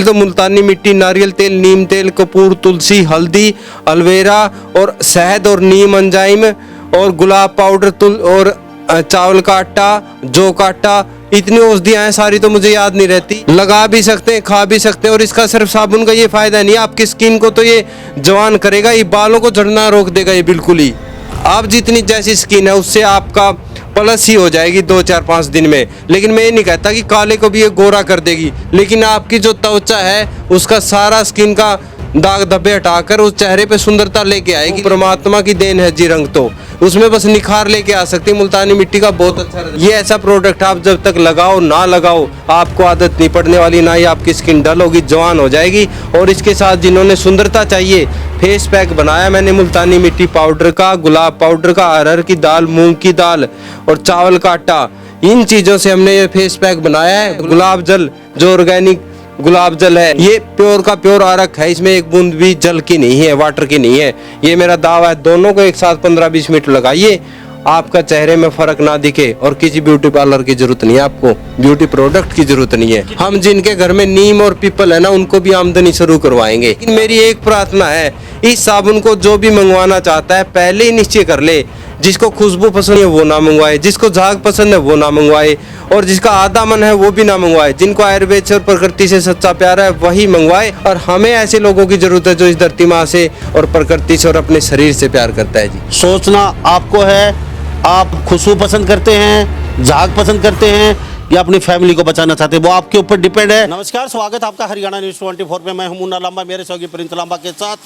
तो मुल्तानी मिट्टी, नारियल तेल, नीम तेल, कपूर, तुलसी, हल्दी, एलोवेरा और शहद और नीम एंजाइम और गुलाब पाउडर और चावल का आटा, जौ का आटा, इतनी औषधियां हैं, सारी तो मुझे याद नहीं रहती। लगा भी सकते हैं, खा भी सकते हैं। और इसका सिर्फ साबुन का ये फायदा नहीं है, आपकी स्किन को तो ये जवान करेगा, ये बालों को झड़ना रोक देगा ये बिल्कुल ही। आप जितनी जैसी स्किन है उससे आपका प्लस ही हो जाएगी 2-4-5 दिन में। लेकिन मैं ये नहीं कहता कि काले को भी ये गोरा कर देगी, लेकिन आपकी जो त्वचा है उसका सारा स्किन का दाग धब्बे हटाकर उस चेहरे पे सुंदरता लेके आएगी। परमात्मा की देन है जी रंग, तो उसमें बस निखार लेके आ सकती है मुल्तानी मिट्टी का। बहुत अच्छा ये ऐसा प्रोडक्ट आप जब तक लगाओ ना लगाओ आपको आदत नहीं पड़ने वाली, ना ही आपकी स्किन डल होगी, जवान हो जाएगी। और इसके साथ जिन्होंने सुंदरता चाहिए, फेस पैक बनाया मैंने मुल्तानी मिट्टी पाउडर का, गुलाब पाउडर का, अरहर की दाल, मूंग की दाल और चावल का आटा, इन चीज़ों से हमने ये फेस पैक बनाया है। गुलाब जल जो ऑर्गेनिक गुलाब जल है, ये प्योर का प्योर आरक है, इसमें एक बूंद भी जल की नहीं है, वाटर की नहीं है। ये मेरा दावा है। दोनों को एक साथ 15-20 मिनट लगाइए, आपका चेहरे में फर्क ना दिखे। और किसी ब्यूटी पार्लर की जरूरत नहीं है, आपको ब्यूटी प्रोडक्ट की जरूरत नहीं है। हम जिनके घर में नीम और पीपल है ना, उनको भी आमदनी शुरू करवाएंगे। लेकिन मेरी एक प्रार्थना है, इस साबुन को जो भी मंगवाना चाहता है पहले ही निश्चय कर ले। जिसको खुशबू पसंद है वो ना मंगवाए, जिसको झाग पसंद है वो ना मंगवाए, और जिसका आधा मन है वो भी ना मंगवाए। जिनको आयुर्वेद से और प्रकृति से सच्चा प्यार है वही मंगवाए। और हमें ऐसे लोगों की जरूरत है जो इस धरती माँ से और प्रकृति से और अपने शरीर से प्यार करता है जी। सोचना आपको है, आप खुशबू पसंद करते हैं, झाग पसंद करते हैं, या अपनी फैमिली को बचाना चाहते हैं, वो आपके ऊपर डिपेंड है। नमस्कार, स्वागत है आपका हरियाणा न्यूज़ 24 में। मैं हूं मुन्ना लांबा, मेरे सहयोगी प्रिंस लांबा के साथ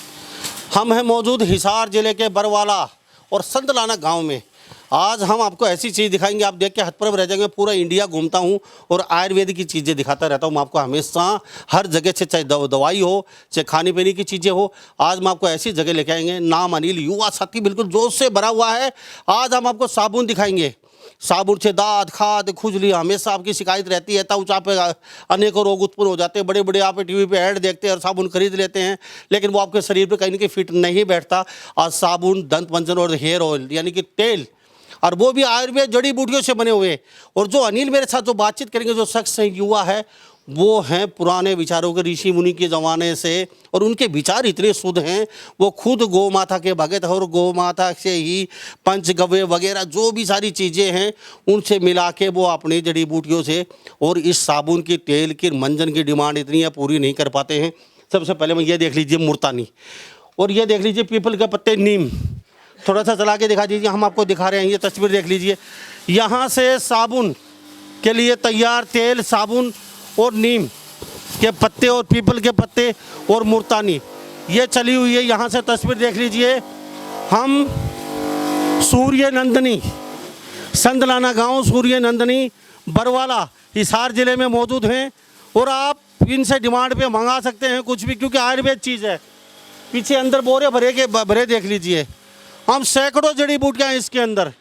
हम हैं मौजूद हिसार जिले के बरवाला और संतलाना गांव में। आज हम आपको ऐसी चीज़ दिखाएंगे, आप देख के हतप्रभ रह जाएंगे। पूरा इंडिया घूमता हूं और आयुर्वेद की चीज़ें दिखाता रहता हूं मैं आपको हमेशा, हर जगह से, चाहे दवाई हो, चाहे खाने पीने की चीज़ें हो। आज हम आपको ऐसी जगह लेके आएंगे, नाम अनिल, युवा साथी बिल्कुल जोश से भरा हुआ है। आज हम आपको साबुन दिखाएंगे। साबुन से दांत, खाद, खुजली, हमेशा आपकी शिकायत रहती है, त्वचा पे अनेकों रोग उत्पन्न हो जाते हैं। बड़े बड़े आप टीवी पे ऐड देखते हैं और साबुन खरीद लेते हैं, लेकिन वो आपके शरीर पे कहीं ना कहीं फिट नहीं बैठता। आज साबुन, दंत मंजन और हेयर ऑयल यानी कि तेल, और वो भी आयुर्वेद जड़ी बूटियों से बने हुए। और जो अनिल मेरे साथ जो बातचीत करेंगे, जो शख्स है, युवा है, वो हैं पुराने विचारों के, ऋषि मुनि के ज़माने से, और उनके विचार इतने शुद्ध हैं। वो खुद गौ माता के भगत है और गौ माता से ही पंचगव्य वगैरह जो भी सारी चीज़ें हैं उनसे मिला के वो अपनी जड़ी बूटियों से, और इस साबुन की, तेल की, मंजन की डिमांड इतनी है, पूरी नहीं कर पाते हैं। सबसे पहले मैं ये देख लीजिए मुल्तानी, और ये देख लीजिए पीपल के पत्ते, नीम। थोड़ा सा चला के दिखा दीजिए, हम आपको दिखा रहे हैं, ये तस्वीर देख लीजिए। यहाँ से साबुन के लिए तैयार तेल, साबुन और नीम के पत्ते और पीपल के पत्ते और मुल्तानी ये चली हुई है। यहाँ से तस्वीर देख लीजिए। हम सूर्य नंदिनी, संतलाना गांव, सूर्य नंदिनी, बरवाला, हिसार जिले में मौजूद हैं। और आप इनसे डिमांड पे मंगा सकते हैं कुछ भी, क्योंकि आयुर्वेद चीज़ है। पीछे अंदर बोरे भरे देख लीजिए। हम सैकड़ों जड़ी बूटियाँ हैं इसके अंदर,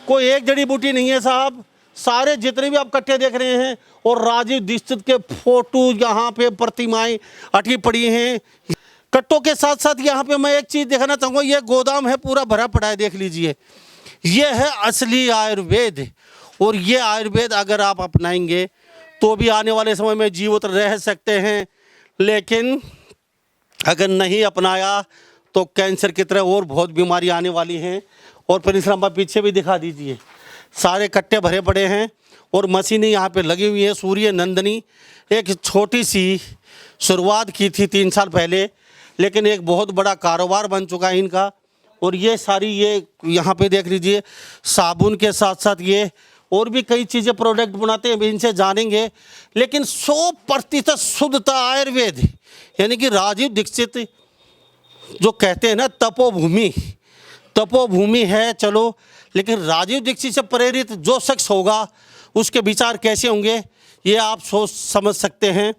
कोई एक जड़ी बूटी नहीं है साहब। सारे जितने भी आप कट्टे देख रहे हैं, और राजीव दीक्षित के फोटो यहाँ पे प्रतिमाएं अटकी पड़ी हैं। कट्टों के साथ साथ यहाँ पे मैं एक चीज़ दिखाना चाहूँगा, ये गोदाम है पूरा भरा पड़ा है, देख लीजिए। ये है असली आयुर्वेद, और ये आयुर्वेद अगर आप अपनाएंगे तो भी आने वाले समय में जीवित रह सकते हैं। लेकिन अगर नहीं अपनाया तो कैंसर की तरह और बहुत बीमारी आने वाली हैं। और फिर इस पीछे भी दिखा दीजिए, सारे कट्टे भरे पड़े हैं और मशीनें यहाँ पे लगी हुई हैं। सूर्य नंदिनी एक छोटी सी शुरुआत की थी 3 साल पहले, लेकिन एक बहुत बड़ा कारोबार बन चुका है इनका। और ये सारी, ये यहाँ पे देख लीजिए, साबुन के साथ साथ ये और भी कई चीज़ें प्रोडक्ट बनाते हैं, इनसे जानेंगे। लेकिन 100% शुद्धता आयुर्वेद, यानी कि राजीव दीक्षित जो कहते हैं ना, तपोभूमि है, चलो, लेकिन राजीव दीक्षित से प्रेरित जो शख्स होगा उसके विचार कैसे होंगे ये आप सोच समझ सकते हैं।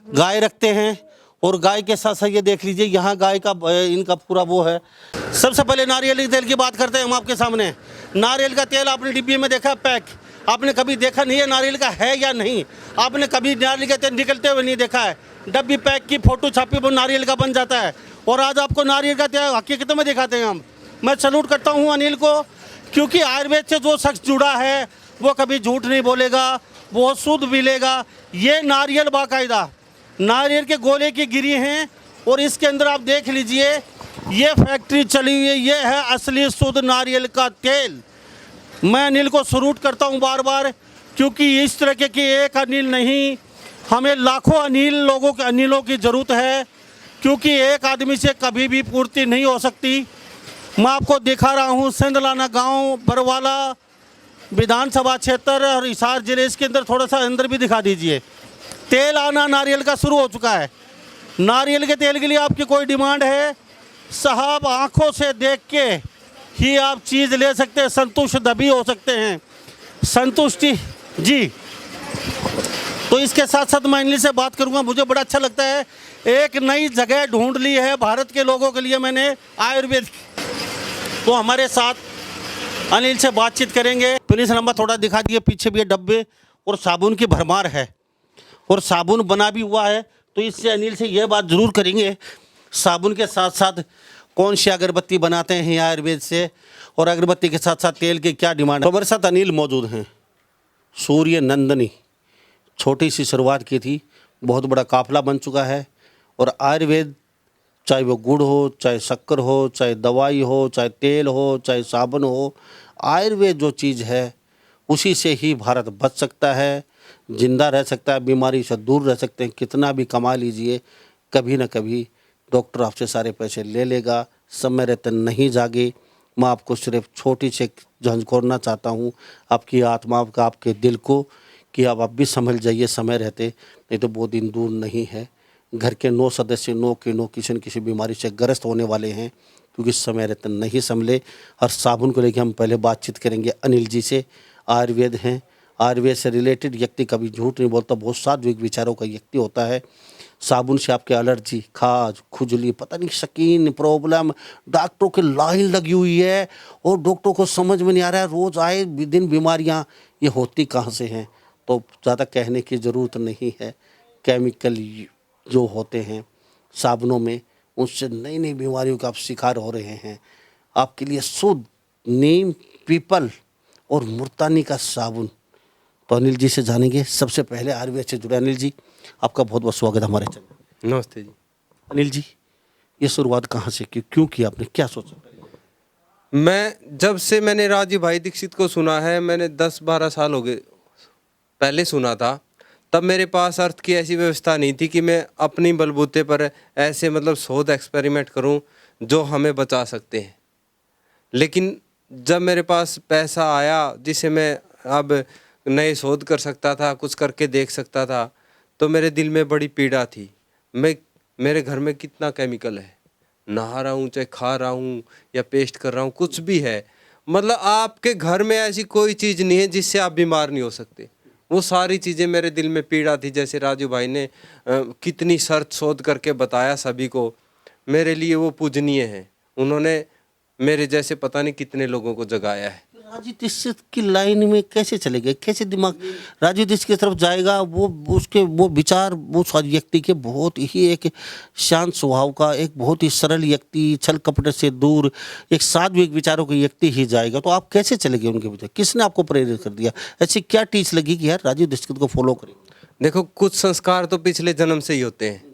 गाय रखते हैं, और गाय के साथ साथ ये देख लीजिए, यहाँ गाय का इनका पूरा वो है। सबसे पहले नारियल के तेल की बात करते हैं हम आपके सामने। नारियल का तेल आपने डिब्बी में देखा पैक, आपने कभी देखा नहीं है नारियल का है या नहीं? आपने कभी नारियल का तेल निकलते हुए नहीं देखा है? डब्बी पैक की फोटो छापी वो नारियल का बन जाता है, और आज आपको नारियल का तेल हकीकत में दिखाते हैं हम। मैं सैल्यूट करता हूँ अनिल को, क्योंकि आयुर्वेद से जो शख्स जुड़ा है वो कभी झूठ नहीं बोलेगा, बहुत शुद्ध मिलेगा। ये नारियल बाकायदा नारियल के गोले की गिरी हैं और इसके अंदर आप देख लीजिए ये फैक्ट्री चली हुई है। ये है असली शुद्ध नारियल का तेल। मैं अनिल को सलूट करता हूं बार बार, क्योंकि इस तरह के एक अनिल नहीं, हमें लाखों अनिलों की ज़रूरत है, क्योंकि एक आदमी से कभी भी पूर्ति नहीं हो सकती। मैं आपको दिखा रहा हूं सिंधलाना गांव, बरवाला विधानसभा क्षेत्र और हिसार जिले, इसके अंदर थोड़ा सा अंदर भी दिखा दीजिए। तेल आना नारियल का शुरू हो चुका है। नारियल के तेल के लिए आपकी कोई डिमांड है साहब, आंखों से देख के ही आप चीज़ ले सकते हैं, संतुष्ट तभी हो सकते हैं। संतुष्टि जी। तो इसके साथ साथ मैं अनिल से बात करूंगा। मुझे बड़ा अच्छा लगता है, एक नई जगह ढूंढ ली है भारत के लोगों के लिए मैंने, आयुर्वेद। तो हमारे साथ अनिल से बातचीत करेंगे। पुलिस नंबर थोड़ा दिखा दिए, पीछे भी डब्बे और साबुन की भरमार है और साबुन बना भी हुआ है। तो इससे अनिल से यह बात ज़रूर करेंगे, साबुन के साथ साथ कौन सी अगरबत्ती बनाते हैं आयुर्वेद से, और अगरबत्ती के साथ साथ तेल की क्या डिमांड है। तो हमारे साथ अनिल मौजूद हैं। सूर्य नंदिनी छोटी सी शुरुआत की थी, बहुत बड़ा काफिला बन चुका है। और आयुर्वेद, चाहे वो गुड़ हो, चाहे शक्कर हो, चाहे दवाई हो, चाहे तेल हो, चाहे साबुन हो, आयुर्वेद जो चीज़ है उसी से ही भारत बच सकता है, जिंदा रह सकता है, बीमारी से दूर रह सकते हैं। कितना भी कमा लीजिए, कभी ना कभी डॉक्टर आपसे सारे पैसे ले लेगा, समय रहते नहीं जागे। मैं आपको सिर्फ छोटी से झंझोड़ना चाहता हूँ आपकी आत्मा का, आपके दिल को, कि आप भी संभल जाइए समय रहते, नहीं तो बहुत दिन दूर नहीं है। घर के 9 सदस्य 9 के 9 किसी न किसी बीमारी से ग्रस्त होने वाले हैं, क्योंकि समय रहते नहीं संभले। और साबुन को लेकर हम पहले बातचीत करेंगे अनिल जी से। आयुर्वेद हैं, आयुर्वेद से रिलेटेड व्यक्ति कभी झूठ नहीं बोलता, बहुत सात्विक विचारों का व्यक्ति होता है। साबुन से आपके एलर्जी, खाज, खुजली, पता नहीं स्किन प्रॉब्लम, डॉक्टरों की लाइन लगी हुई है और डॉक्टरों को समझ में नहीं आ रहा है रोज़ आए दिन बीमारियां ये होती कहाँ से हैं। तो ज़्यादा कहने की ज़रूरत नहीं है। केमिकल जो होते हैं साबुनों में, उससे नई नई बीमारियों का आप शिकार हो रहे हैं। आपके लिए शुद्ध नीम, पीपल और मुल्तानी का साबुन। तो अनिल जी से जानेंगे। सबसे पहले आयुर्वेद से जुड़े अनिल जी, आपका बहुत बहुत स्वागत हमारे चैनल। नमस्ते जी। अनिल जी, ये शुरुआत कहाँ से की, क्यों की आपने, क्या सोचा? मैंने राजीव भाई दीक्षित को सुना है, मैंने 10-12 साल हो गए पहले सुना था। तब मेरे पास अर्थ की ऐसी व्यवस्था नहीं थी कि मैं अपनी बलबूते पर ऐसे मतलब शोध एक्सपेरिमेंट करूं जो हमें बचा सकते हैं। लेकिन जब मेरे पास पैसा आया जिसे मैं अब नए शोध कर सकता था, कुछ करके देख सकता था, तो मेरे दिल में बड़ी पीड़ा थी। मेरे घर में कितना केमिकल है, नहा रहा हूँ, चाहे खा रहा हूँ या पेस्ट कर रहा हूँ, कुछ भी है, मतलब आपके घर में ऐसी कोई चीज़ नहीं है जिससे आप बीमार नहीं हो सकते। वो सारी चीज़ें मेरे दिल में पीड़ा थी। जैसे राजू भाई ने कितनी शर्त शोध करके बताया सभी को, मेरे लिए वो पूजनीय है। उन्होंने मेरे जैसे पता नहीं कितने लोगों को जगाया है। राजू दीक्षित की लाइन में कैसे चले गए, कैसे दिमाग राजू दीक्षित की तरफ जाएगा? वो उसके वो विचार, वो व्यक्ति के बहुत ही एक शांत स्वभाव का, एक बहुत ही सरल व्यक्ति, छल कपट से दूर, एक सात्विक विचारों के व्यक्ति ही जाएगा। तो आप कैसे चले गए उनके विचार? किसने आपको प्रेरित कर दिया? ऐसी क्या टीच लगी कि यार राजू दीक्षित को फॉलो करें? देखो, कुछ संस्कार तो पिछले जन्म से ही होते हैं,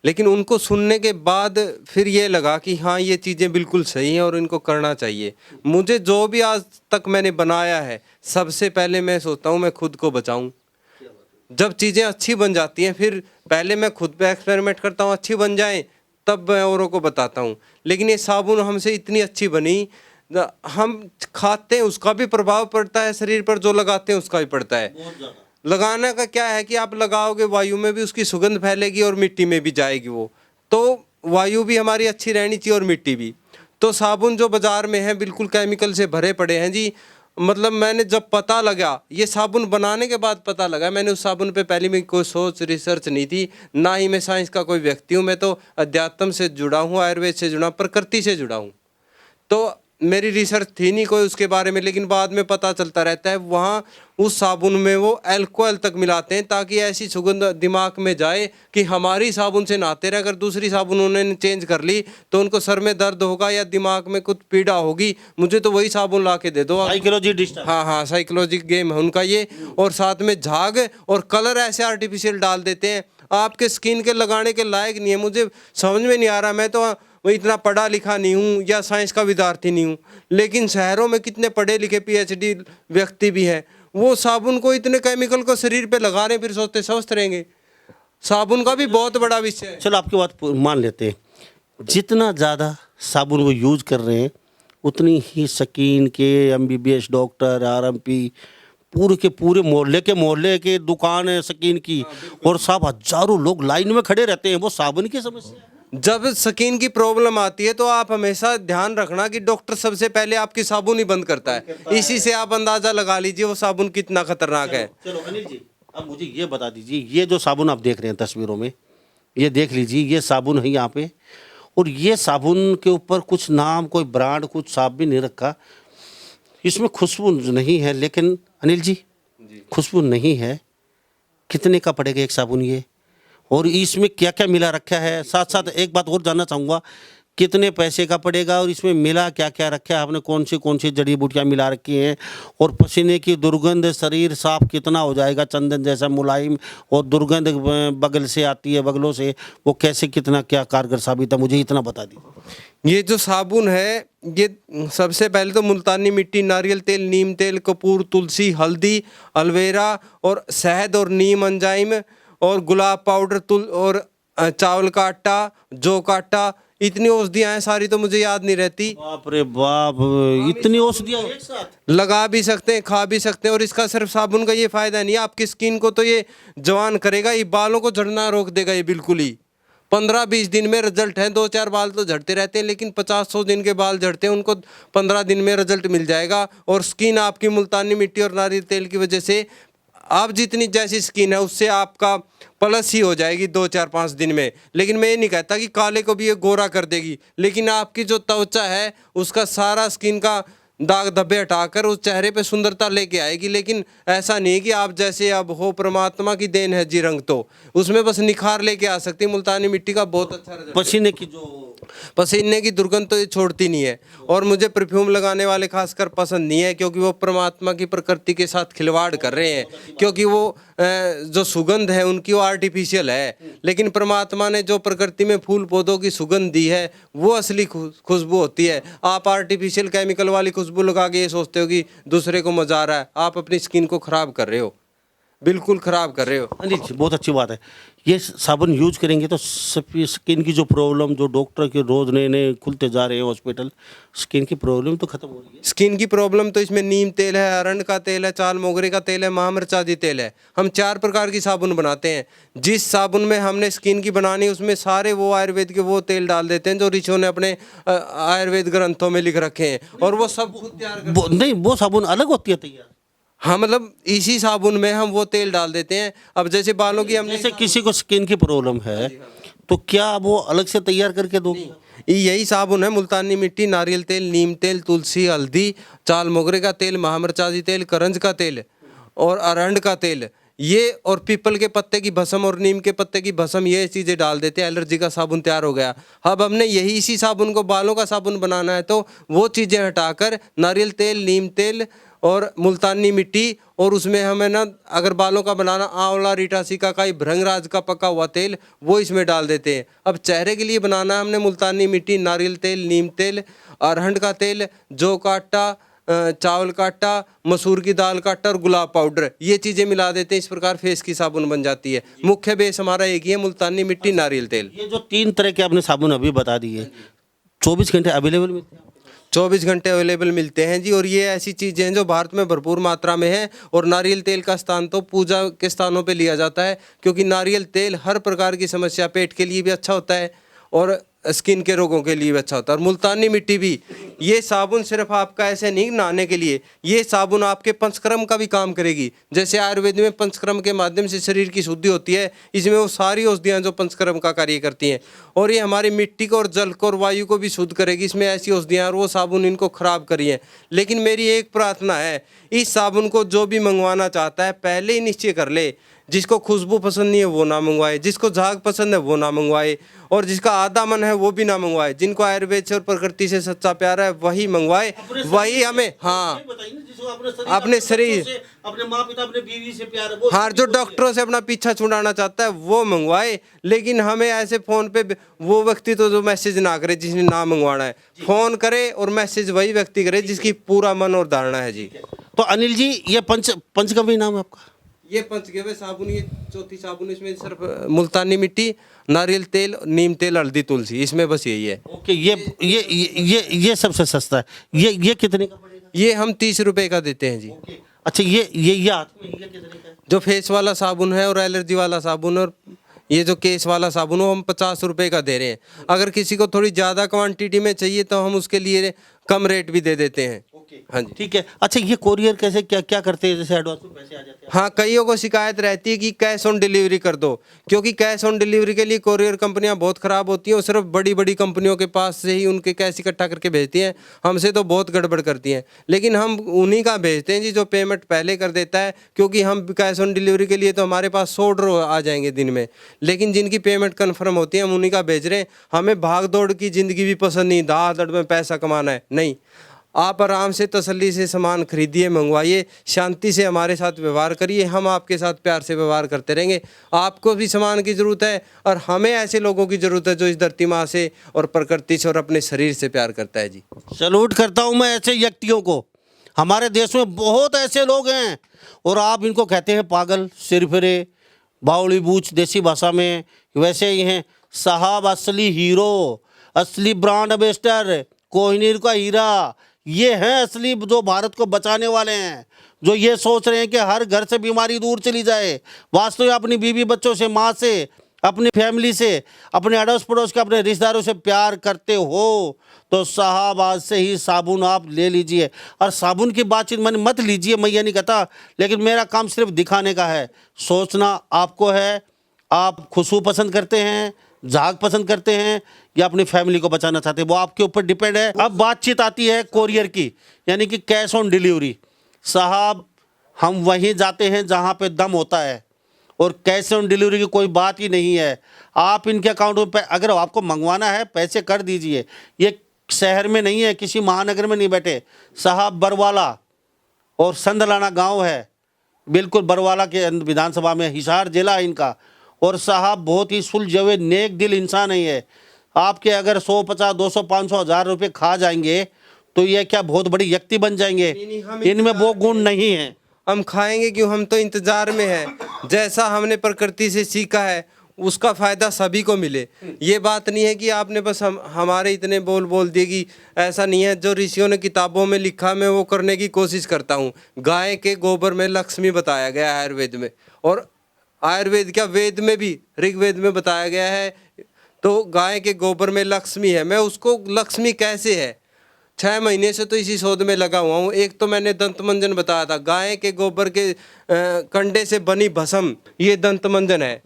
लेकिन उनको सुनने के बाद फिर ये लगा कि हाँ, ये चीज़ें बिल्कुल सही हैं और इनको करना चाहिए। मुझे जो भी आज तक मैंने बनाया है, सबसे पहले मैं सोचता हूँ मैं खुद को बचाऊँ। जब चीज़ें अच्छी बन जाती हैं, फिर पहले मैं खुद पे एक्सपेरिमेंट करता हूँ, अच्छी बन जाए तब मैं औरों को बताता हूँ। लेकिन ये साबुन हमसे इतनी अच्छी बनी, हम खाते हैं उसका भी प्रभाव पड़ता है शरीर पर, जो लगाते हैं उसका भी पड़ता है। लगाने का क्या है कि आप लगाओगे, वायु में भी उसकी सुगंध फैलेगी और मिट्टी में भी जाएगी वो, तो वायु भी हमारी अच्छी रहनी चाहिए और मिट्टी भी। तो साबुन जो बाज़ार में है बिल्कुल केमिकल से भरे पड़े हैं जी। मतलब मैंने जब पता लगा, ये साबुन बनाने के बाद पता लगा, मैंने उस साबुन पे पहले में कोई सोच रिसर्च नहीं थी, ना ही मैं साइंस का कोई व्यक्ति हूँ। मैं तो अध्यात्म से जुड़ा हूँ, आयुर्वेद से जुड़ा, प्रकृति से जुड़ा हूँ। तो मेरी रिसर्च थी नहीं कोई उसके बारे में, लेकिन बाद में पता चलता रहता है। वहाँ उस साबुन में वो अल्कोहल तक मिलाते हैं ताकि ऐसी सुगंध दिमाग में जाए कि हमारी साबुन से नहाते रहे। अगर दूसरी साबुन उन्होंने चेंज कर ली तो उनको सर में दर्द होगा या दिमाग में कुछ पीड़ा होगी, मुझे तो वही साबुन ला के दे दो। Psychology disturb. हाँ, साइकोलॉजिक गेम है उनका ये। और साथ में झाग और कलर ऐसे आर्टिफिशियल डाल देते हैं, आपके स्किन के लगाने के लायक नहीं है। मुझे समझ में नहीं आ रहा, मैं तो वो इतना पढ़ा लिखा नहीं हूँ या साइंस का विद्यार्थी नहीं हूँ, लेकिन शहरों में कितने पढ़े लिखे पीएचडी व्यक्ति भी हैं, वो साबुन को इतने केमिकल को शरीर पे लगा रहे हैं, फिर सोचते स्वस्थ रहेंगे। साबुन का भी बहुत बड़ा विषय है। चलो आपकी बात मान लेते हैं, जितना ज़्यादा साबुन वो यूज कर रहे हैं उतनी ही स्किन के एमबीबीएस डॉक्टर आरएमपी पूरे मोहल्ले के दुकान है स्किन की, और सब हजारों लोग लाइन में खड़े रहते हैं, वो साबुन की समस्या है। जब स्किन की प्रॉब्लम आती है तो आप हमेशा ध्यान रखना कि डॉक्टर सबसे पहले आपकी साबुन ही बंद करता है। इसी से आप अंदाजा लगा लीजिए वो साबुन कितना खतरनाक है। चलो अनिल जी, अब मुझे ये बता दीजिए, ये जो साबुन आप देख रहे हैं तस्वीरों में, ये देख लीजिए, ये साबुन है यहाँ पे, और ये साबुन के ऊपर कुछ नाम, कोई ब्रांड, कुछ साफ भी नहीं रखा। इसमें खुशबू नहीं है, लेकिन अनिल जी खुशबू नहीं है, कितने का पड़ेगा एक साबुन ये, और इसमें क्या क्या मिला रखा है? साथ साथ एक बात और जानना चाहूँगा, कितने पैसे का पड़ेगा और इसमें मिला क्या क्या रखा है आपने, कौन सी जड़ी बूटियाँ मिला रखी हैं, और पसीने की दुर्गंध शरीर साफ कितना हो जाएगा, चंदन जैसा मुलायम, और दुर्गंध बगल से आती है, बगलों से, वो कैसे कितना क्या कारगर साबित है, मुझे इतना बता दीजिए। ये जो साबुन है, ये सबसे पहले तो मुल्तानी मिट्टी, नारियल तेल, नीम तेल, कपूर, तुलसी, हल्दी, एलोवेरा और शहद और नीम एंजाइम और गुलाब पाउडर, और चावल का आटा, जौ का आटा, इतनी औषधियाँ हैं, सारी तो मुझे याद नहीं रहती। बाप रे बाप, इतनी औषधियाँ एक साथ लगा भी सकते हैं, खा भी सकते हैं। और इसका सिर्फ साबुन का ये फायदा नहीं है, आपकी स्किन को तो ये जवान करेगा, ये बालों को झड़ना रोक देगा ये बिल्कुल ही। 15-20 दिन में रिजल्ट है। 2-4 बाल तो झड़ते रहते हैं, लेकिन 50-100 दिन के बाल झड़ते हैं, उनको 15 दिन में रिजल्ट मिल जाएगा। और स्किन आपकी मुल्तानी मिट्टी और नारियल तेल की वजह से आप जितनी जैसी स्किन है उससे आपका प्लस ही हो जाएगी 2-4-5 दिन में। लेकिन मैं ये नहीं कहता कि काले को भी ये गोरा कर देगी, लेकिन आपकी जो त्वचा है उसका सारा स्किन का दाग धब्बे हटाकर उस चेहरे पे सुंदरता लेके आएगी। लेकिन ऐसा नहीं है कि आप जैसे अब हो, परमात्मा की देन है जी रंग, तो उसमें बस निखार लेके आ सकती है। मुल्तानी मिट्टी का बहुत अच्छा रिजल्ट। पसीने की दुर्गंध तो ये छोड़ती नहीं है, और मुझे परफ्यूम लगाने वाले खासकर पसंद नहीं है, क्योंकि वो परमात्मा की प्रकृति के साथ खिलवाड़ कर रहे हैं। क्योंकि वो जो सुगंध है उनकी वो आर्टिफिशियल है, लेकिन परमात्मा ने जो प्रकृति में फूल पौधों की सुगंध दी है वो असली खुशबू होती है। आप आर्टिफिशियल केमिकल वाली खुशबू लगा के ये सोचते हो कि दूसरे को मजा आ रहा है, आप अपनी स्किन को खराब कर रहे हो, बिल्कुल खराब कर रहे हो। अनिल जी बहुत अच्छी बात है, ये साबुन यूज करेंगे तो स्किन की जो प्रॉब्लम, जो डॉक्टर के रोज नए नए खुलते जा रहे हैं हॉस्पिटल, स्किन की प्रॉब्लम तो खत्म हो रही है। स्किन की प्रॉब्लम तो इसमें नीम तेल है, अरंड का तेल है, चाल मोगरे का तेल है, महामृचादी तेल है। हम 4 प्रकार की साबुन बनाते हैं। जिस साबुन में हमने स्किन की बनानी उसमें सारे वो आयुर्वेद के वो तेल डाल देते हैं जो ऋषियों ने अपने आयुर्वेद ग्रंथों में लिख रखे हैं, और वो सब खुद तैयार नहीं, वो साबुन अलग होती है तैयार। हाँ, मतलब इसी साबुन में हम वो तेल डाल देते हैं। अब जैसे बालों की हमने, जैसे किसी को स्किन की प्रॉब्लम है तो क्या वो अलग से तैयार करके दो? यही साबुन है, मुल्तानी मिट्टी, नारियल तेल, नीम तेल, तुलसी, हल्दी, चाल मोगरे का तेल, महामृचादी तेल, करंज का तेल और अरंड का तेल, ये और पीपल के पत्ते की भस्म और नीम के पत्ते की भस्म, ये चीज़ें डाल देते हैं, एलर्जी का साबुन तैयार हो गया। अब हमने यही इसी साबुन को बालों का साबुन बनाना है, तो वो चीज़ें हटाकर नारियल तेल, नीम तेल और मुल्तानी मिट्टी, और उसमें हमें ना अगर बालों का बनाना आंवला, रीठा सिकाकाई, भृंगराज का पका हुआ तेल वो इसमें डाल देते हैं। अब चेहरे के लिए बनाना है हमने मुल्तानी मिट्टी, नारियल तेल, नीम तेल, अरहंड का तेल, जौ का आटा, चावल का आटा, मसूर की दाल का आटा और गुलाब पाउडर, ये चीज़ें मिला देते हैं। इस प्रकार फेस की साबुन बन जाती है। मुख्य बेस हमारा एक ही है, मुल्तानी मिट्टी, नारियल तेल। ये जो 3 तरह के आपने साबुन अभी बता दिए, 24 घंटे अवेलेबल मिलते हैं? 24 घंटे अवेलेबल मिलते हैं जी। और ये ऐसी चीज़ें हैं जो भारत में भरपूर मात्रा में है। और नारियल तेल का स्थान तो पूजा के स्थानों पे लिया जाता है, क्योंकि नारियल तेल हर प्रकार की समस्या, पेट के लिए भी अच्छा होता है और स्किन के रोगों के लिए भी अच्छा होता है। और मुल्तानी मिट्टी भी, ये साबुन सिर्फ आपका ऐसे नहीं नहाने के लिए, ये साबुन आपके पंचकर्म का भी काम करेगी। जैसे आयुर्वेद में पंचकर्म के माध्यम से शरीर की शुद्धि होती है, इसमें वो सारी औषधियाँ जो पंचकर्म का कार्य करती हैं। और ये हमारी मिट्टी को और जल को और वायु को भी शुद्ध करेगी। इसमें ऐसी औषधियाँ और वो साबुन इनको खराब करिए। लेकिन मेरी एक प्रार्थना है, इस साबुन को जो भी मंगवाना चाहता है पहले ही निश्चय कर ले जिसको खुशबू पसंद नहीं है वो ना मंगवाए, जिसको झाग पसंद है वो ना मंगवाए, और जिसका आधा मन है वो भी ना मंगवाए। जिनको आयुर्वेद से और प्रकृति से सच्चा प्यार है वही मंगवाए, वही हमें, हाँ अपने शरीर, अपने माँ पिता, अपने बीवी से प्यार है, वो हाँ जो डॉक्टरों से अपना पीछा छुड़ाना चाहता है वो मंगवाए। लेकिन हमें ऐसे फोन पे वो व्यक्ति तो जो मैसेज ना करे जिसने ना मंगवाना है, फोन करे और मैसेज वही व्यक्ति करे जिसकी पूरा मन और धारणा है जी। तो अनिल जी, ये पंचगव्य नाम है आपका? ये पंचगव्य साबुन, ये चौथी साबुन, इसमें सिर्फ मुल्तानी मिट्टी, नारियल तेल, नीम तेल, हल्दी, तुलसी, इसमें बस यही है। ओके, ये सबसे सस्ता है। ये कितने का पड़ेगा? ये हम 30 रुपए का देते हैं जी। अच्छा, ये हाथ में ये कितने का है? जो फेस वाला साबुन है और एलर्जी वाला साबुन और ये जो केस वाला साबुन वो हम 50 रुपए का दे रहे हैं। अगर किसी को थोड़ी ज़्यादा क्वांटिटी में चाहिए तो हम उसके लिए कम रेट भी दे देते हैं। हाँ जी, ठीक है। अच्छा, ये कोरियर कैसे क्या क्या करते हैं? जैसे एडवांस में पैसे आ जाते हैं? हाँ कईयों को शिकायत रहती है कि कैश ऑन डिलीवरी कर दो, क्योंकि कैश ऑन डिलीवरी के लिए कोरियर कंपनियां बहुत ख़राब होती हैं और सिर्फ बड़ी बड़ी कंपनियों के पास से ही उनके कैश इकट्ठा करके भेजती हैं। हमसे तो बहुत गड़बड़ करती हैं, लेकिन हम उन्हीं का भेजते हैं जी जो पेमेंट पहले कर देता है, क्योंकि हम कैश ऑन डिलीवरी के लिए तो हमारे पास 100 ऑर्डर आ जाएंगे दिन में, लेकिन जिनकी पेमेंट कन्फर्म होती है हम उन्हीं का भेज रहे हैं। हमें भाग दौड़ की ज़िंदगी भी पसंद नहीं, दहाड़ में पैसा कमाना है नहीं। आप आराम से तसल्ली से सामान खरीदिए, मंगवाइए, शांति से हमारे साथ व्यवहार करिए, हम आपके साथ प्यार से व्यवहार करते रहेंगे। आपको भी सामान की ज़रूरत है और हमें ऐसे लोगों की ज़रूरत है जो इस धरती माँ से और प्रकृति से और अपने शरीर से प्यार करता है जी। सैल्यूट करता हूँ मैं ऐसे व्यक्तियों को। हमारे देश में बहुत ऐसे लोग हैं और आप इनको कहते हैं पागल, सिरफिरे, बावली बूच देसी भाषा में, वैसे ही हैं। साहब असली हीरो, असली ब्रांड एम्बेसडर, कोहिनूर का हीरा, ये हैं असली जो भारत को बचाने वाले हैं, जो ये सोच रहे हैं कि हर घर से बीमारी दूर चली जाए। वास्तव में अपनी बीवी बच्चों से, माँ से, अपनी फैमिली से, अपने अड़ोस पड़ोस के, अपने रिश्तेदारों से प्यार करते हो तो साहब आज से ही साबुन आप ले लीजिए। और साबुन की बातचीत मैंने मत लीजिए, मैं ये नहीं कहता, लेकिन मेरा काम सिर्फ दिखाने का है। सोचना आपको है, आप खुशबू पसंद करते हैं, झाग पसंद करते हैं या अपनी फैमिली को बचाना चाहते हैं, वो आपके ऊपर डिपेंड है। अब बातचीत आती है कोरियर की, यानी कि कैश ऑन डिलीवरी। साहब हम वहीं जाते हैं जहां पे दम होता है और कैश ऑन डिलीवरी की कोई बात ही नहीं है। आप इनके अकाउंट में अगर आपको मंगवाना है पैसे कर दीजिए। ये शहर में नहीं है, किसी महानगर में नहीं बैठे साहब। बरवाला और संदलाना गाँव है, बिल्कुल बरवाला के विधानसभा में, हिसार जिला है इनका। और साहब बहुत ही सुलझे हुए नेक दिल इंसान है ये। आपके अगर 100, 50, 200, 500, 1000 रुपये खा जाएंगे तो ये क्या बहुत बड़ी व्यक्ति बन जाएंगे? इनमें वो गुण नहीं है। हम खाएंगे क्यों, हम तो इंतजार में हैं। जैसा हमने प्रकृति से सीखा है उसका फ़ायदा सभी को मिले। ये बात नहीं है कि आपने बस हमारे इतने बोल दिए कि ऐसा नहीं है। जो ऋषियों ने किताबों में लिखा मैं वो करने की कोशिश करता हूँ। गाय के गोबर में लक्ष्मी बताया गया है आयुर्वेद में, और आयुर्वेद क्या वेद में भी, ऋग्वेद में बताया गया है। तो गाय के गोबर में लक्ष्मी है। मैं उसको लक्ष्मी कैसे है, 6 महीने से तो इसी शोध में लगा हुआ हूँ। एक तो मैंने दंत मंजन बताया था, गाय के गोबर के कंडे से बनी भस्म, ये दंत मंजन है।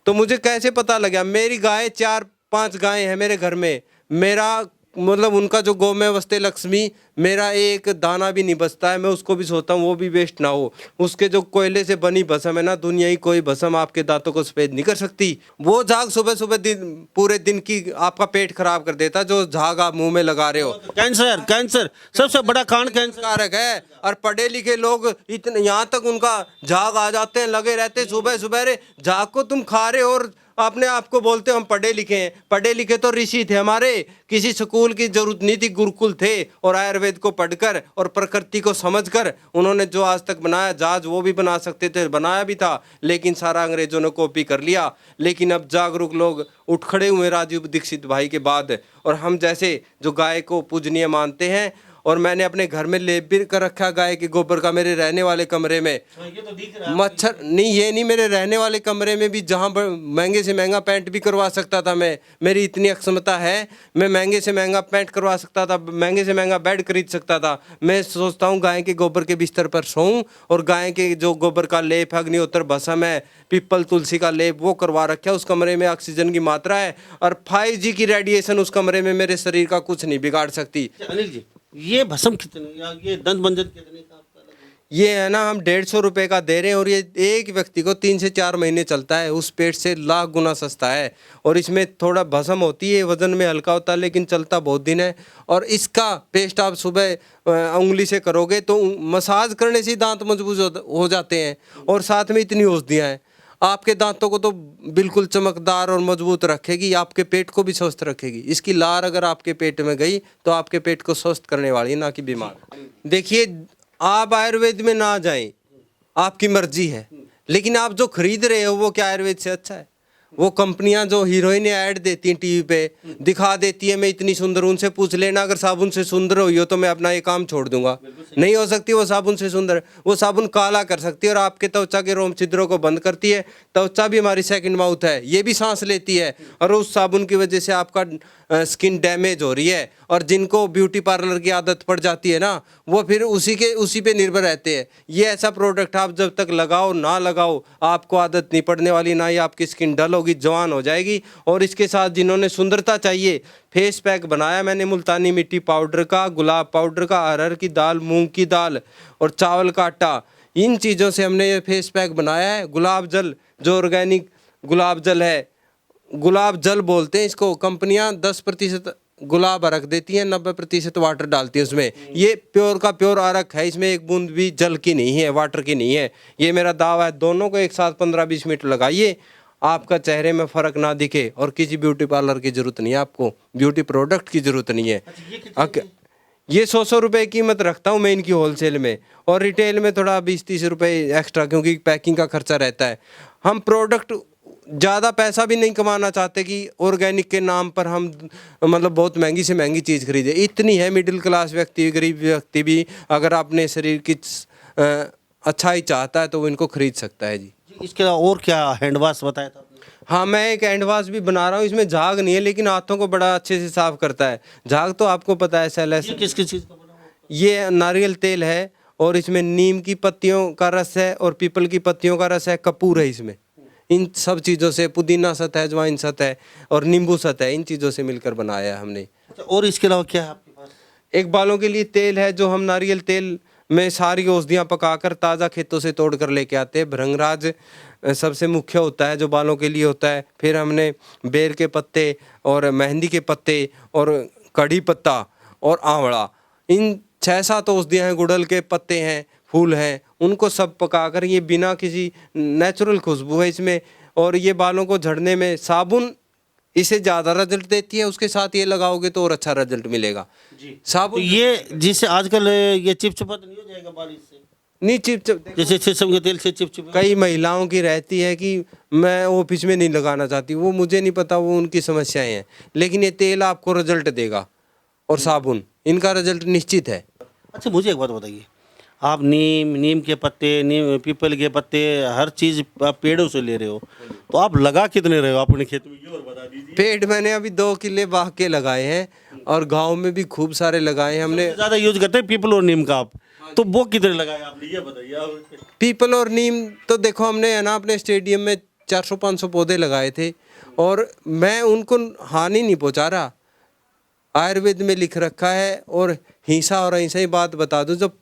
तो मुझे कैसे पता लगा? मेरी गाय 4-5 गायें हैं मेरे घर में, मेरा मतलब उनका जो गौ में बसते लक्ष्मी, मेरा एक दाना भी नहीं बचता है। मैं उसको भी सोचता हूँ वो भी वेस्ट ना हो। उसके जो कोयले से बनी भस्म है ना, दुनिया ही कोई भस्म आपके दांतों को सफेद नहीं कर सकती। वो झाग सुबह सुबह पूरे दिन की आपका पेट खराब कर देता, जो झाग आप मुंह में लगा रहे हो। कैंसर सबसे बड़ा कारण कैंसर कारक है। और पढ़े लिखे लोग इतने यहाँ तक उनका झाग आ जाते हैं, लगे रहते सुबह सुबह। रे झाग को तुम खा रहे हो और अपने आप को बोलते हो हम पढ़े लिखे हैं। पढ़े लिखे तो ऋषि थे हमारे, किसी स्कूल की जरूरत नहीं थी, गुरुकुल थे। और आयुर्वेद को पढ़कर और प्रकृति को समझकर उन्होंने जो आज तक बनाया, जहाज वो भी बना सकते थे, बनाया भी था, लेकिन सारा अंग्रेजों ने कॉपी कर लिया। लेकिन अब जागरूक लोग उठ खड़े हुए राजीव दीक्षित भाई के बाद, और हम जैसे जो गाय को पूजनीय मानते हैं। और मैंने अपने घर में लेप भी कर रखा गाय के गोबर का, मेरे रहने वाले कमरे में। ये तो दिख रहा है। मच्छर नहीं, ये नहीं, मेरे रहने वाले कमरे में भी, जहाँ महंगे से महंगा पैंट भी करवा सकता था मैं, मेरी इतनी अक्षमता है। मैं महंगे से महंगा पैंट करवा सकता था, महंगे से महंगा बेड खरीद सकता था। मैं सोचता हूँ गाय के गोबर के बिस्तर पर सोऊं, और गाय के जो गोबर का लेप, अग्निहोत्र भस्म है, पीपल तुलसी का लेप, वो करवा रखा है। उस कमरे में ऑक्सीजन की मात्रा है और 5G की रेडिएशन उस कमरे में मेरे शरीर का कुछ नहीं बिगाड़ सकती। अनिल जी, ये भस्म कितने, या ये दंत मंजन कितने का आपका लगा? ये है ना, हम 150 रुपये का दे रहे हैं और ये एक व्यक्ति को 3 से 4 महीने चलता है। उस पेट से लाख गुना सस्ता है। और इसमें थोड़ा भस्म होती है, वजन में हल्का होता है, लेकिन चलता बहुत दिन है। और इसका पेस्ट आप सुबह उंगली से करोगे तो मसाज करने से ही दांत मजबूत हो जाते हैं। और साथ में इतनी औषधियाँ हैं, आपके दांतों को तो बिल्कुल चमकदार और मजबूत रखेगी, आपके पेट को भी स्वस्थ रखेगी। इसकी लार अगर आपके पेट में गई तो आपके पेट को स्वस्थ करने वाली है, ना कि बीमार। देखिए, आप आयुर्वेद में ना जाएं, आपकी मर्जी है, लेकिन आप जो खरीद रहे हो वो क्या आयुर्वेद से अच्छा है? वो कंपनियां जो हीरोइन ऐड देती हैं टीवी पे, दिखा देती है मैं इतनी सुंदर, उनसे पूछ लेना अगर साबुन से सुंदर हुई हो तो मैं अपना ये काम छोड़ दूंगा। नहीं हो सकती वो साबुन से सुंदर। वो साबुन काला कर सकती है और आपके त्वचा के रोम छिद्रों को बंद करती है। त्वचा भी हमारी सेकंड माउथ है, ये भी सांस लेती है। और उस साबुन की वजह से आपका स्किन डैमेज हो रही है। और जिनको ब्यूटी पार्लर की आदत पड़ जाती है ना, वो फिर उसी पे निर्भर रहते हैं। ये ऐसा प्रोडक्ट आप जब तक लगाओ ना लगाओ, आपको आदत नहीं पड़ने वाली, ना ही आपकी स्किन डल होगी, जवान हो जाएगी। और इसके साथ जिन्होंने सुंदरता चाहिए, फेस पैक बनाया मैंने मुल्तानी मिट्टी पाउडर का, गुलाब पाउडर का, अरहर की दाल, मूंग की दाल और चावल का आटा, इन चीज़ों से हमने ये फेस पैक बनाया है। गुलाब जल, जो ऑर्गेनिक गुलाब जल है, गुलाब जल बोलते हैं इसको। कंपनियां 10% गुलाब अरक देती हैं, 90% वाटर डालती हैं उसमें। ये प्योर का प्योर अरक है, इसमें एक बूंद भी जल की नहीं है, वाटर की नहीं है। ये मेरा दावा है। दोनों को एक साथ 15-20 मिनट लगाइए, आपका चेहरे में फ़र्क ना दिखे। और किसी ब्यूटी पार्लर की ज़रूरत नहीं है, आपको ब्यूटी प्रोडक्ट की ज़रूरत नहीं है। ये 100 रुपये कीमत रखता हूँ मैं इनकी होलसेल में, और रिटेल में थोड़ा 20-30 रुपये एक्स्ट्रा, क्योंकि पैकिंग का खर्चा रहता है। हम प्रोडक्ट ज़्यादा पैसा भी नहीं कमाना चाहते कि ऑर्गेनिक के नाम पर हम मतलब बहुत महंगी से महंगी चीज़ खरीदे। इतनी है, मिडिल क्लास व्यक्ति, गरीब व्यक्ति भी अगर अपने शरीर की अच्छाई चाहता है तो वो इनको खरीद सकता है जी। इसके अलावा और क्या हैंड वॉश बताया था आपने? हाँ, मैं एक हैंड वॉश भी बना रहा हूँ। इसमें झाग नहीं है, लेकिन हाथों को बड़ा अच्छे से साफ करता है। झाग तो आपको पता है, सेलेस। ये किस किस चीज़ का बना हुआ है? ये नारियल तेल है, और इसमें नीम की पत्तियों का रस है, और पीपल की पत्तियों का रस है, कपूर है इसमें। इन सब चीज़ों से, पुदीना सत है, अजवाइन सत है और नींबू सत है, इन चीज़ों से मिलकर बनाया है हमने। अच्छा, और इसके अलावा क्या है आपके पास? एक बालों के लिए तेल है, जो हम नारियल तेल में सारी औषधियाँ पकाकर ताज़ा खेतों से तोड़ कर लेके आते हैं। भृंगराज सबसे मुख्य होता है जो बालों के लिए होता है। फिर हमने बेर के पत्ते और मेहंदी के पत्ते और कड़ी पत्ता और आंवला, इन 6-7 औषधियाँ हैं, गुड़हल के पत्ते हैं, फूल हैं, उनको सब पकाकर, ये बिना किसी नेचुरल खुशबू है इसमें। और ये बालों को झड़ने में साबुन इसे ज़्यादा रिजल्ट देती है, उसके साथ ये लगाओगे तो और अच्छा रिजल्ट मिलेगा जी। साबुन। तो ये जिससे आजकल ये चिपचिपा तो नहीं हो जाएगा बाल इससे? नहीं, चिपचिप जैसे सरसों के तेल से चिपचिपा? कई महिलाओं की रहती है कि मैं ऑफिस में नहीं लगाना चाहती, वो मुझे नहीं पता, वो उनकी समस्याएं हैं। लेकिन ये तेल आपको रिजल्ट देगा, और साबुन, इनका रिजल्ट निश्चित है। अच्छा, मुझे एक बात बताइए, आप नीम के पत्ते, नीम पीपल के पत्ते, हर चीज़ आप पेड़ों से ले रहे हो, तो आप लगा कितने रहे हो अपने खेत में, ये और बता दीजिए। पेड़ मैंने अभी 2 किले बाग के लगाए हैं, और गांव में भी खूब सारे लगाए हैं हमने। ज़्यादा यूज करते हैं पीपल और नीम का आप, तो वो कितने लगाए आपने, ये बताइए आप। पीपल और नीम तो देखो, हमने है ना अपने स्टेडियम में 400-500 पौधे लगाए थे, और मैं उनको हानि नहीं पहुंचा रहा। आयुर्वेद में लिख रखा है, और हिंसा और अहिंसा ही बात बता दूं, जब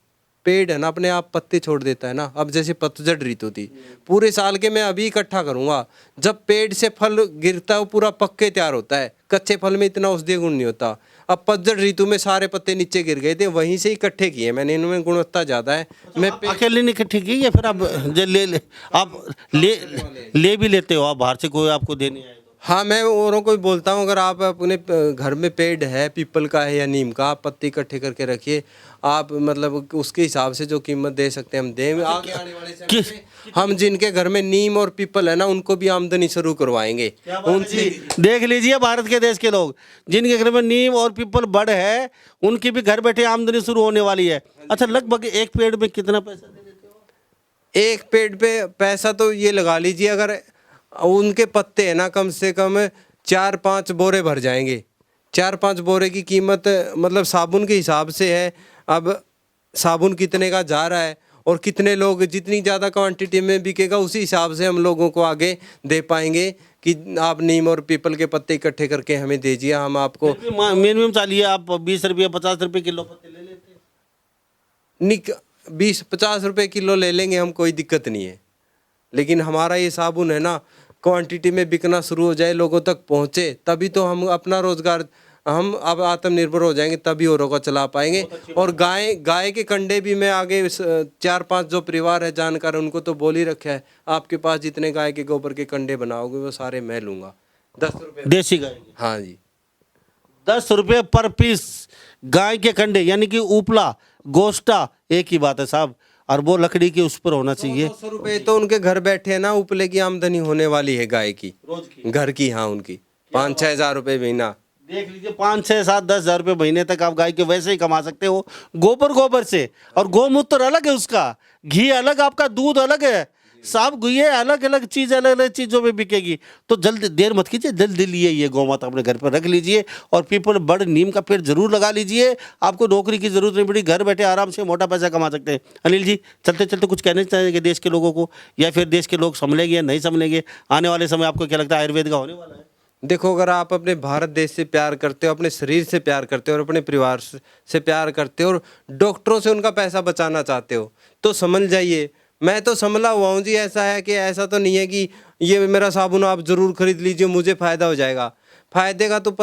पेड़ है ना अपने आप पत्ते छोड़ देता है ना, अब जैसे पतझड़ ऋतु थी, पूरे साल के मैं अभी इकट्ठा करूंगा। जब पेड़ से फल गिरता है वो पूरा पक्के तैयार होता है, कच्चे फल में इतना औषधीय गुण नहीं होता। अब पतझड़ ऋतु में सारे पत्ते नीचे गिर गए थे, वहीं से इकट्ठे किए मैंने, इनमें गुणवत्ता ज़्यादा है। मैं अकेले नहीं इकट्ठे की, या फिर आप आप ले भी लेते हो, आप बाहर से कोई आपको देने आए? हाँ, मैं औरों को भी बोलता हूँ, अगर आप अपने घर में पेड़ है, पीपल का है या नीम का, आप पत्ते इकट्ठे करके रखिए। आप मतलब उसके हिसाब से जो कीमत दे सकते हैं हम दें। आगे आने वाले समय में हम जिनके घर में नीम और पीपल है ना, उनको भी आमदनी शुरू करवाएंगे उनसे। देख लीजिए, भारत के देश के लोग जिनके घर में नीम और पीपल बड़ है, उनकी भी घर बैठे आमदनी शुरू होने वाली है। अच्छा, लगभग एक पेड़ में कितना पैसा दे देते हो? एक पेड़ पे पैसा तो ये लगा लीजिए, अगर उनके पत्ते है ना, कम से कम 4-5 बोरे भर जाएंगे। 4-5 बोरे की कीमत मतलब साबुन के हिसाब से है। अब साबुन कितने का जा रहा है, और कितने लोग, जितनी ज़्यादा क्वांटिटी में बिकेगा उसी हिसाब से हम लोगों को आगे दे पाएंगे कि आप नीम और पीपल के पत्ते इकट्ठे करके हमें दीजिए, हम आपको। मिनिमम चाहिए, आप 20 रुपये 50 रुपये किलो पत्ते ले लेते हैं? 20-50 रुपए किलो ले लेंगे हम, कोई दिक्कत नहीं है। लेकिन हमारा ये साबुन है ना, क्वांटिटी में बिकना शुरू हो जाए, लोगों तक पहुँचे, तभी तो हम अपना रोजगार, हम अब आत्मनिर्भर हो जाएंगे, तभी औरों को चला पाएंगे। और गाय के कंडे भी मैं आगे 4-5 जो परिवार है जानकार, उनको तो बोल ही रखा है, आपके पास जितने गाय के गोबर के कंडे बनाओगे वो सारे मैं लूँगा 10 रुपये देसी गाय के? हाँ जी, 10 रुपये पर पीस गाय के कंडे, यानी कि उपला गोश्ता एक ही बात है साहब, और वो लकड़ी के उस पर होना चाहिए। 200 रुपये तो उनके घर बैठे है ना, उपले की आमदनी होने वाली है गाय की, रोज की घर की। हाँ, उनकी 5-6 हज़ार रुपये महीना। देख लीजिए, 5-6-7-10 हज़ार रुपये महीने तक आप गाय के वैसे ही कमा सकते हो, गोबर से। और गोमूत्र अलग है उसका, घी अलग, आपका दूध अलग है साहब, ये अलग अलग चीज़ों में बिकेगी। तो जल्द देर मत कीजिए, जल्दी लिए ये गौमाता अपने घर पर रख लीजिए, और पीपल बड़ नीम का पेड़ जरूर लगा लीजिए। आपको नौकरी की जरूरत नहीं पड़ी, घर बैठे आराम से मोटा पैसा कमा सकते हैं। अनिल जी, चलते चलते कुछ कहना चाहेंगे देश के लोगों को, या फिर देश के लोग संभलेंगे या नहीं संभलेंगे आने वाले समय? आपको क्या लगता है आयुर्वेद का होने वाला है? देखो, अगर आप अपने भारत देश से प्यार करते हो, अपने शरीर से प्यार करते हो, और अपने परिवार से प्यार करते हो, और डॉक्टरों से उनका पैसा बचाना चाहते हो, तो समझ जाइए। मैं तो संभला हुआ हूँ जी। ऐसा है कि ऐसा तो नहीं है कि ये मेरा साबुन आप ज़रूर खरीद लीजिए, मुझे फ़ायदा हो जाएगा। फ़ायदे का तो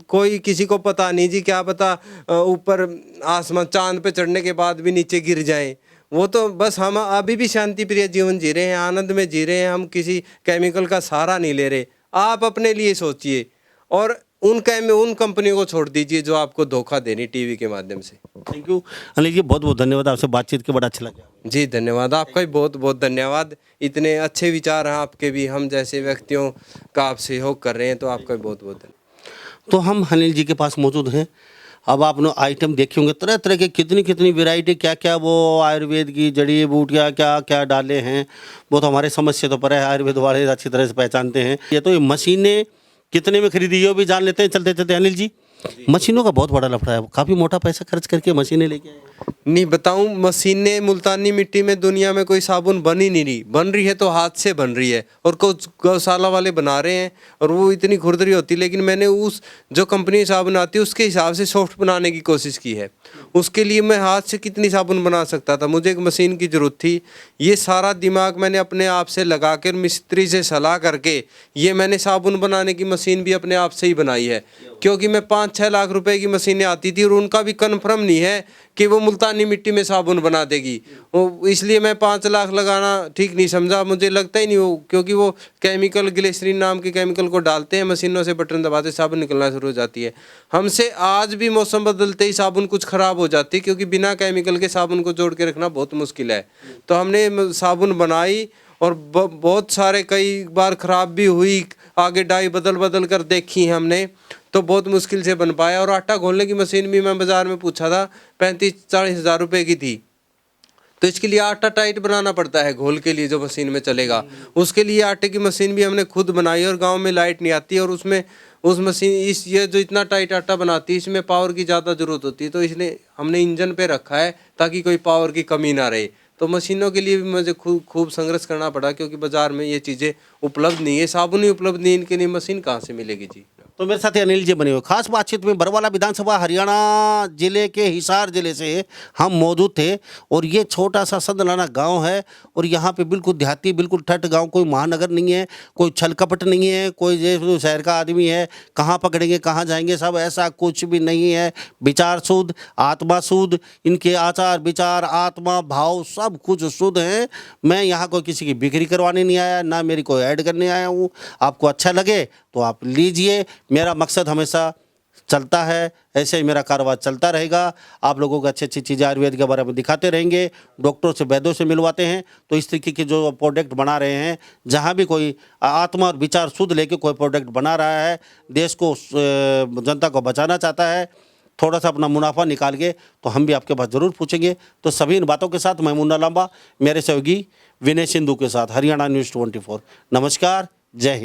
कोई किसी को पता नहीं जी, क्या पता ऊपर आसमान चांद पे चढ़ने के बाद भी नीचे गिर जाए। वो तो बस हम अभी भी शांति प्रिय जीवन जी रहे हैं, आनंद में जी रहे हैं, हम किसी केमिकल का सहारा नहीं ले रहे। आप अपने लिए सोचिए, और उन कंपनियों को छोड़ दीजिए जो आपको धोखा देनी टीवी के माध्यम से। थैंक यू अनिल जी, बहुत बहुत धन्यवाद, आपसे बातचीत के बड़ा अच्छा लगा। जी धन्यवाद, आपका भी बहुत बहुत धन्यवाद। इतने अच्छे विचार हैं आपके भी, हम जैसे व्यक्तियों का आप सहयोग कर रहे हैं, तो आपका भी बहुत बहुत धन्यवाद। तो हम अनिल जी के पास मौजूद हैं। अब आपने आइटम देखे होंगे, तरह तरह के कितनी वैरायटी, क्या क्या वो आयुर्वेद की जड़ी बूटियाँ क्या क्या डाले हैं, वो तो हमारे समझ से तो पर है, आयुर्वेद वाले अच्छी तरह से पहचानते हैं। ये तो ये मशीनें कितने में खरीदी ये भी जान लेते हैं चलते चलते। अनिल जी, मशीनों का बहुत बड़ा लफड़ा है, काफ़ी मोटा पैसा खर्च करके मशीनें लेके आए। नहीं बताऊं, मशीनें मुल्तानी मिट्टी में दुनिया में कोई साबुन बन ही नहीं रही, बन रही है तो हाथ से बन रही है, और कुछ गौशाला वाले बना रहे हैं, और वो इतनी खुरदरी होती है। लेकिन मैंने उस जो कंपनी साबुन आती है उसके हिसाब से सॉफ्ट बनाने की कोशिश की है। उसके लिए मैं हाथ से कितनी साबुन बना सकता था, मुझे एक मशीन की ज़रूरत थी। ये सारा दिमाग मैंने अपने आप से लगा कर, मिस्त्री से सलाह करके, ये मैंने साबुन बनाने की मशीन भी अपने आप से ही बनाई है। क्योंकि मैं 5-6 लाख रुपए की मशीनें आती थी, और उनका भी कन्फर्म नहीं है कि वो मुल्तानी मिट्टी में साबुन बना देगी। वो इसलिए मैं 5 लाख लगाना ठीक नहीं समझा, मुझे लगता ही नहीं वो, क्योंकि वो केमिकल, ग्लिसरीन नाम के केमिकल को डालते हैं, मशीनों से बटन दबाते साबुन निकलना शुरू हो जाती है। हमसे आज भी मौसम बदलते ही साबुन कुछ ख़राब हो जाती है, क्योंकि बिना केमिकल के साबुन को जोड़ के रखना बहुत मुश्किल है। तो हमने साबुन बनाई, और बहुत सारे कई बार ख़राब भी हुई, आगे डाई बदल कर देखी है हमने, तो बहुत मुश्किल से बन पाया। और आटा घोलने की मशीन भी मैं बाज़ार में पूछा था, 35-40 हज़ार रुपये की थी। तो इसके लिए आटा टाइट बनाना पड़ता है घोल के लिए, जो मशीन में चलेगा। उसके लिए आटे की मशीन भी हमने खुद बनाई, और गांव में लाइट नहीं आती, और उसमें उस मशीन ये जो इतना टाइट आटा बनाती है, इसमें पावर की ज़्यादा ज़रूरत होती है। तो इसलिए हमने इंजन पे रखा है ताकि कोई पावर की कमी ना रहे। तो मशीनों के लिए भी मुझे खूब संघर्ष करना पड़ा, क्योंकि बाज़ार में ये चीज़ें उपलब्ध नहीं है, साबुन ही उपलब्ध नहीं, इनके लिए मशीन कहाँ से मिलेगी जी। तो मेरे साथ अनिल जी बने हुए। खास बातचीत में बरवाला विधानसभा हरियाणा जिले के हिसार जिले से हम मौजूद थे, और ये छोटा सा संदलाना गांव है, और यहाँ पे बिल्कुल देहाती, बिल्कुल ठट गांव, कोई महानगर नहीं है, कोई छल कपट नहीं है, कोई जैसे शहर का आदमी है, कहाँ पकड़ेंगे कहाँ जाएंगे, सब ऐसा कुछ भी नहीं है। विचार शुद्ध, आत्मा शुद्ध, इनके आचार विचार आत्मा भाव सब कुछ शुद्ध हैं। मैं यहाँ कोई किसी की बिक्री करवाने नहीं आया, ना मेरी कोई ऐड करने आया हूँ। आपको अच्छा लगे तो आप लीजिए, मेरा मकसद हमेशा चलता है, ऐसे ही मेरा कारोबार चलता रहेगा। आप लोगों को अच्छी अच्छी चीज़ें आयुर्वेद के बारे में दिखाते रहेंगे, डॉक्टरों से वैद्यों से मिलवाते हैं। तो इस तरीके के जो प्रोडक्ट बना रहे हैं, जहाँ भी कोई आत्मा और विचार शुद्ध लेके कोई प्रोडक्ट बना रहा है, देश को, जनता को बचाना चाहता है, थोड़ा सा अपना मुनाफा निकाल के, तो हम भी आपके पास ज़रूर पूछेंगे। तो सभी इन बातों के साथ मैं मुन्ना लांबा, मेरे सहयोगी विनय सिंधु के साथ, हरियाणा न्यूज़ 24। नमस्कार, जय हिंद।